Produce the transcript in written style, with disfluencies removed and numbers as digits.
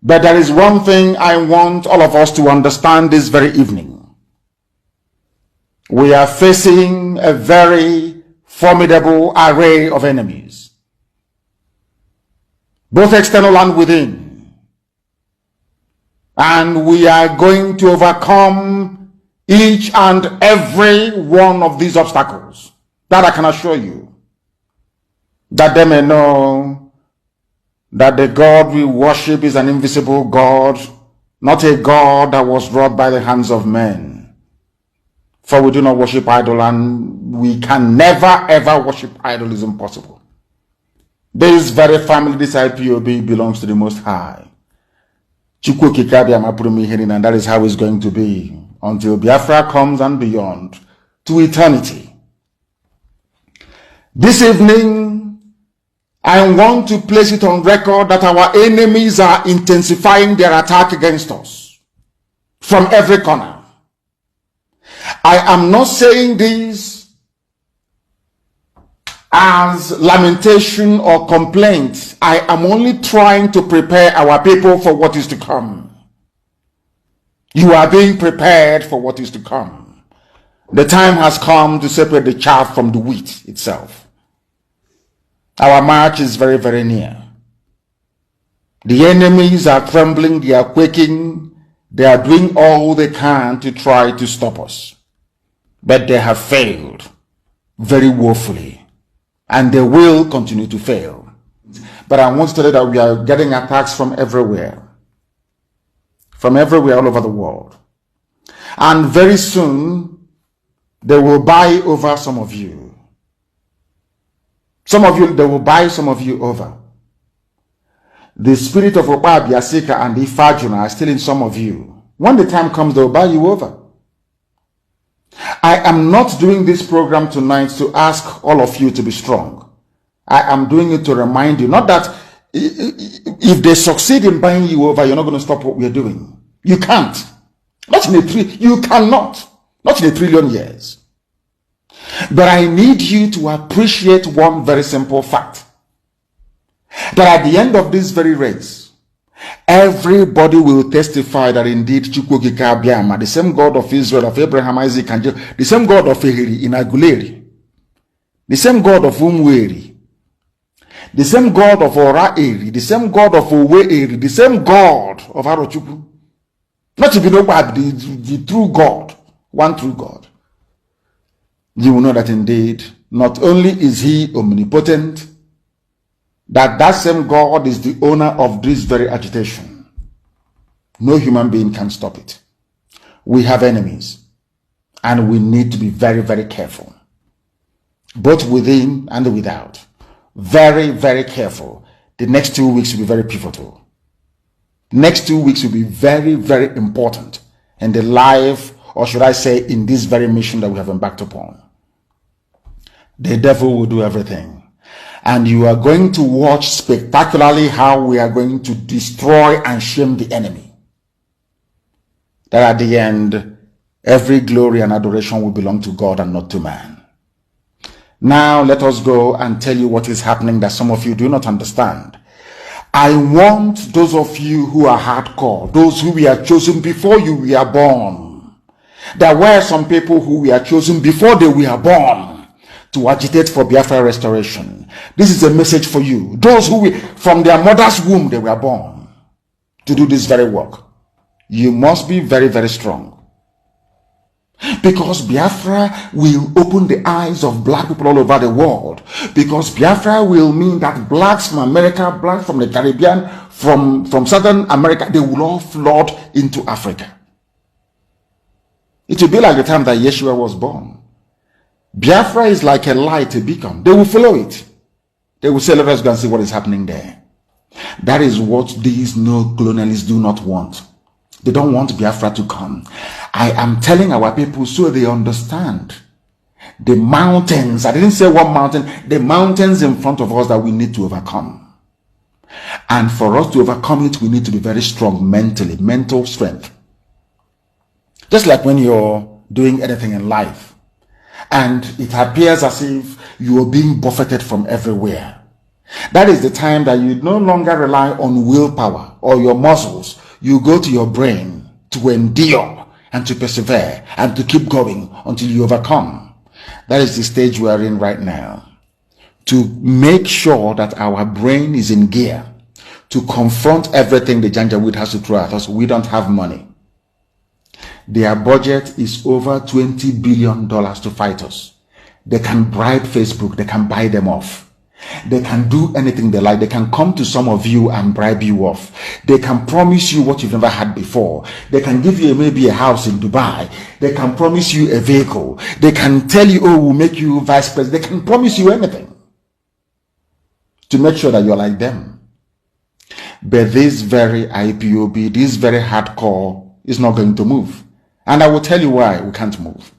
But there is one thing I want all of us to understand this very evening. We are facing a very formidable array of enemies, both external and within. And we are going to overcome each and every one of these obstacles. That I can assure you. That they may know that the God we worship is an invisible God, not a God that was wrought by the hands of men. For we do not worship idol, and we can never ever worship idol. Is impossible. This very family, this IPOB, belongs to the Most High. And that is how it's going to be until Biafra comes and beyond, to eternity. This evening, I want to place it on record that our enemies are intensifying their attack against us from every corner. I am not saying this as lamentation or complaint. I am only trying to prepare our people for what is to come. You are being prepared for what is to come. The time has come to separate the chaff from the wheat itself. Our march is very, very near. The enemies are trembling, they are quaking, they are doing all they can to try to stop us. But they have failed very woefully, and they will continue to fail. But I want to tell you that we are getting attacks from everywhere all over the world. And very soon, they will buy over some of you. They will buy some of you over. The spirit of Oba, Biasika, and Ifajuna are still in some of you. When the time comes, they will buy you over. I am not doing this program tonight to ask all of you to be strong. I am doing it to remind you, not that if they succeed in buying you over, you're not going to stop what we are doing. You can't. You cannot. Not in 1 trillion years. But I need you to appreciate one very simple fact. That at the end of this very race, everybody will testify that indeed Chukwuokike Abiama, the same God of Israel, of Abraham, Isaac, and Jacob, the same God of Ehiri in Aguleri, the same God of Umweri, the same God of Ora-Eri, the same God of Owe-Eri, the same God of Arochukwu, not to be no bad, the true God, one true God. You will know that indeed, not only is he omnipotent, that same God is the owner of this very agitation. No human being can stop it. We have enemies, and we need to be very, very careful, both within and without. Very, very careful. The next 2 weeks will be very pivotal. Next 2 weeks will be very, very important in the life, or should I say, in this very mission that we have embarked upon. The devil will do everything. And you are going to watch spectacularly how we are going to destroy and shame the enemy. That at the end, every glory and adoration will belong to God and not to man. Now let us go and tell you what is happening that some of you do not understand. I want those of you who are hardcore, those who were chosen before you were born. There were some people who were chosen before they were born to agitate for Biafra restoration. This is a message for you. Those who from their mother's womb they were born to do this very work. You must be very, very strong. Because Biafra will open the eyes of black people all over the world. Because Biafra will mean that blacks from America, blacks from the Caribbean, from Southern America, they will all flood into Africa. It will be like the time that Yeshua was born. Biafra is like a light, a beacon. They will follow it. They will say, let us go and see what is happening there. That is what these no-colonialists do not want. They don't want Biafra to come. I am telling our people so they understand. The mountains, I didn't say one mountain, the mountains in front of us that we need to overcome. And for us to overcome it, we need to be very strong mentally, mental strength. Just like when you're doing anything in life, and it appears as if you are being buffeted from everywhere. That is the time that you no longer rely on willpower. or your muscles. You go to your brain to endure and to persevere and to keep going until you overcome. That is the stage we are in right now. To make sure that our brain is in gear to confront everything the Janjaweed has to throw at us. We don't have money. Their budget is over $20 billion to fight us. They can bribe Facebook. They can buy them off. They can do anything they like. They can come to some of you and bribe you off. They can promise you what you've never had before. They can give you maybe a house in Dubai. They can promise you a vehicle. They can tell you, oh, we'll make you vice president. They can promise you anything to make sure that you're like them. But this very IPOB, this very hardcore is not going to move. And I will tell you why we can't move.